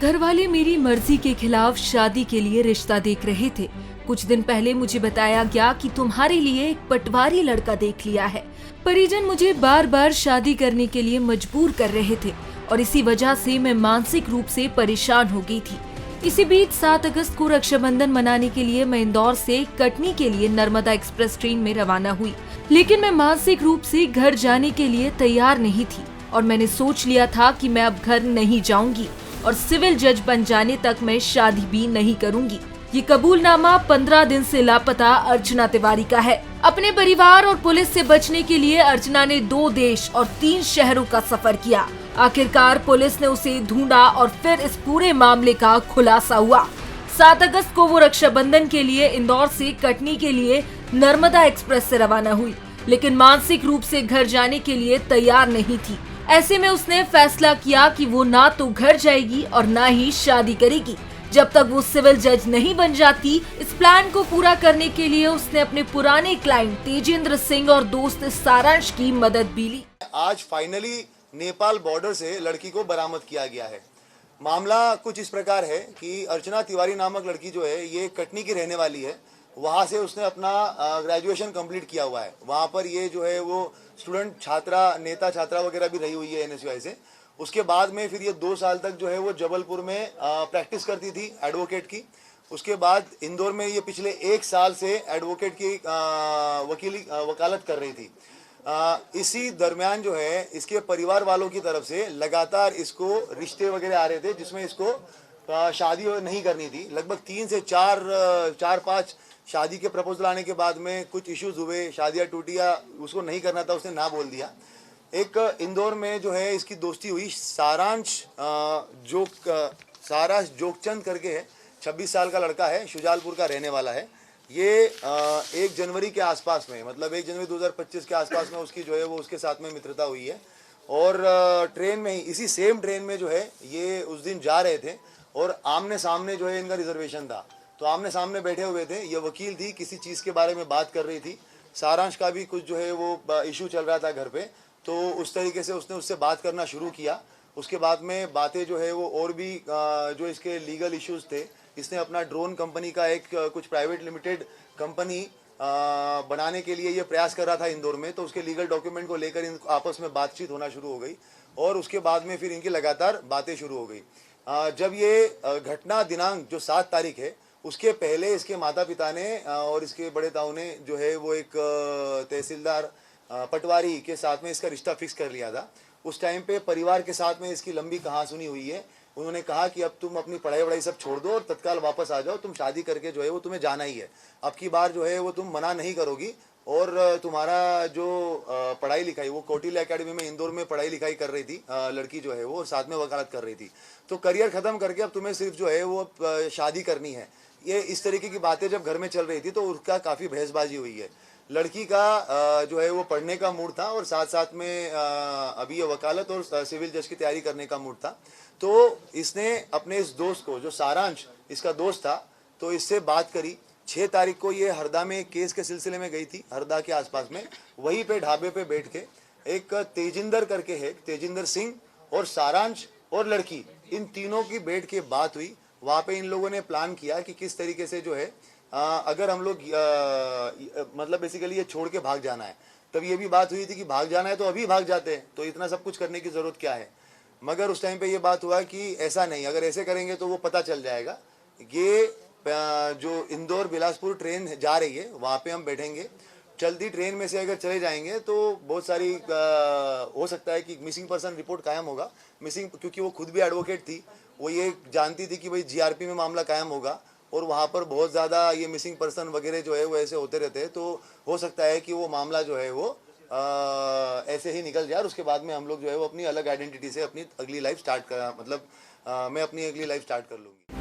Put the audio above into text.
घरवाले मेरी मर्जी के खिलाफ शादी के लिए रिश्ता देख रहे थे। कुछ दिन पहले मुझे बताया गया कि तुम्हारे लिए एक पटवारी लड़का देख लिया है। परिजन मुझे बार बार शादी करने के लिए मजबूर कर रहे थे और इसी वजह से मैं मानसिक रूप से परेशान हो गई थी। इसी बीच 7 अगस्त को रक्षाबंधन मनाने के लिए मैं इंदौर से कटनी के लिए नर्मदा एक्सप्रेस ट्रेन में रवाना हुई, लेकिन मैं मानसिक रूप से घर जाने के लिए तैयार नहीं थी और मैंने सोच लिया था कि मैं अब घर नहीं जाऊंगी और सिविल जज बन जाने तक मैं शादी भी नहीं करूंगी। ये कबूलनामा 15 दिन से लापता अर्चना तिवारी का है। अपने परिवार और पुलिस से बचने के लिए अर्चना ने 2 देश और 3 शहरों का सफर किया। आखिरकार पुलिस ने उसे ढूंढा और फिर इस पूरे मामले का खुलासा हुआ। 7 अगस्त को वो रक्षाबंधन के लिए इंदौर से कटनी के लिए नर्मदा एक्सप्रेस से रवाना हुई, लेकिन मानसिक रूप से घर जाने के लिए तैयार नहीं थी। ऐसे में उसने फैसला किया कि वो ना तो घर जाएगी और ना ही शादी करेगी जब तक वो सिविल जज नहीं बन जाती। इस प्लान को पूरा करने के लिए उसने अपने पुराने क्लाइंट तेजेंद्र सिंह और दोस्त सारांश की मदद भी ली। आज फाइनली नेपाल बॉर्डर से लड़की को बरामद किया गया है। मामला कुछ इस प्रकार है कि अर्चना तिवारी नामक लड़की जो है ये कटनी की रहने वाली है। वहाँ से उसने अपना ग्रेजुएशन कंप्लीट किया हुआ है। वहाँ पर ये जो है वो स्टूडेंट छात्रा नेता छात्रा वगैरह भी रही हुई है एनएसयूआई से। उसके बाद में फिर ये 2 साल तक जो है वो जबलपुर में प्रैक्टिस करती थी एडवोकेट की। उसके बाद इंदौर में ये पिछले 1 साल से एडवोकेट की वकालत कर रही थी। इसी दरमियान जो है इसके परिवार वालों की तरफ से लगातार इसको रिश्ते वगैरह आ रहे थे जिसमें इसको शादी नहीं करनी थी। लगभग 3 से 4-5 शादी के प्रपोजल आने के बाद में कुछ इश्यूज हुए, शादियां टूटी या उसको नहीं करना था, उसने ना बोल दिया। एक इंदौर में जो है इसकी दोस्ती हुई सारांश जोगचंद करके है, 26 साल का लड़का है, शुजालपुर का रहने वाला है। ये 1 जनवरी के आसपास में, मतलब 1 जनवरी 2025 के आसपास में उसकी जो है वो उसके साथ में मित्रता हुई है। और ट्रेन में ही, इसी सेम ट्रेन में जो है ये उस दिन जा रहे थे और आमने सामने जो है इनका रिजर्वेशन था, तो आमने सामने बैठे हुए थे। ये वकील थी, किसी चीज़ के बारे में बात कर रही थी। सारांश का भी कुछ जो है वो इशू चल रहा था घर पे, तो उस तरीके से उसने उससे बात करना शुरू किया। उसके बाद में बातें जो है वो और भी जो इसके लीगल इश्यूज थे, इसने अपना ड्रोन कंपनी का एक कुछ प्राइवेट लिमिटेड कंपनी बनाने के लिए ये प्रयास कर रहा था इंदौर में, तो उसके लीगल डॉक्यूमेंट को लेकर इन आपस में बातचीत होना शुरू हो गई और उसके बाद में फिर इनकी लगातार बातें शुरू हो गई। जब ये घटना दिनांक जो 7 तारीख है, उसके पहले इसके माता पिता ने और इसके बड़े ताऊ ने जो है वो एक तहसीलदार पटवारी के साथ में इसका रिश्ता फिक्स कर लिया था। उस टाइम पे परिवार के साथ में इसकी लंबी कहासुनी हुई है। उन्होंने कहा कि अब तुम अपनी पढ़ाई वढ़ाई सब छोड़ दो और तत्काल वापस आ जाओ, तुम शादी करके जो है वो तुम्हें जाना ही है। अब की बार जो है वो तुम मना नहीं करोगी और तुम्हारा जो पढ़ाई लिखाई, वो कौटिल्य एकेडमी में इंदौर में पढ़ाई लिखाई कर रही थी लड़की जो है वो, साथ में वकालत कर रही थी, तो करियर खत्म करके अब तुम्हें सिर्फ जो है वो शादी करनी है। ये इस तरीके की बातें जब घर में चल रही थी तो उसका काफ़ी बहसबाजी हुई है। लड़की का जो है वो पढ़ने का मूड था और साथ साथ में अभी ये वकालत और सिविल जज की तैयारी करने का मूड था। तो इसने अपने इस दोस्त को, जो सारांश इसका दोस्त था, तो इससे बात करी। 6 तारीख को ये हरदा में एक केस के सिलसिले में गई थी, हरदा के आसपास में। वहीं पे ढाबे पे बैठ के एक तेजिंदर करके है, तेजिंदर सिंह और सारांश और लड़की, इन तीनों की बैठ के बात हुई। वहाँ पे इन लोगों ने प्लान किया कि किस तरीके से जो है अगर हम लोग मतलब बेसिकली ये छोड़ के भाग जाना है। तब ये भी बात हुई थी कि भाग जाना है तो अभी भाग जाते हैं, तो इतना सब कुछ करने की ज़रूरत क्या है। मगर उस टाइम पे ये बात हुआ कि ऐसा नहीं, अगर ऐसे करेंगे तो वो पता चल जाएगा। ये जो इंदौर बिलासपुर ट्रेन जा रही है वहाँ पे हम बैठेंगे। चलती ट्रेन में से अगर चले जाएंगे तो बहुत सारी हो सकता है कि मिसिंग पर्सन रिपोर्ट कायम होगा। मिसिंग, क्योंकि वो खुद भी एडवोकेट थी, वो ये जानती थी कि भाई जीआरपी में मामला कायम होगा और वहाँ पर बहुत ज़्यादा ये मिसिंग पर्सन वगैरह जो है वो ऐसे होते रहते हैं, तो हो सकता है कि वो मामला जो है वो ऐसे ही निकल जाए और उसके बाद में हम लोग जो है वो अपनी अलग आइडेंटिटी से अपनी अगली लाइफ स्टार्ट कर, मतलब मैं अपनी अगली लाइफ स्टार्ट कर लूँगी।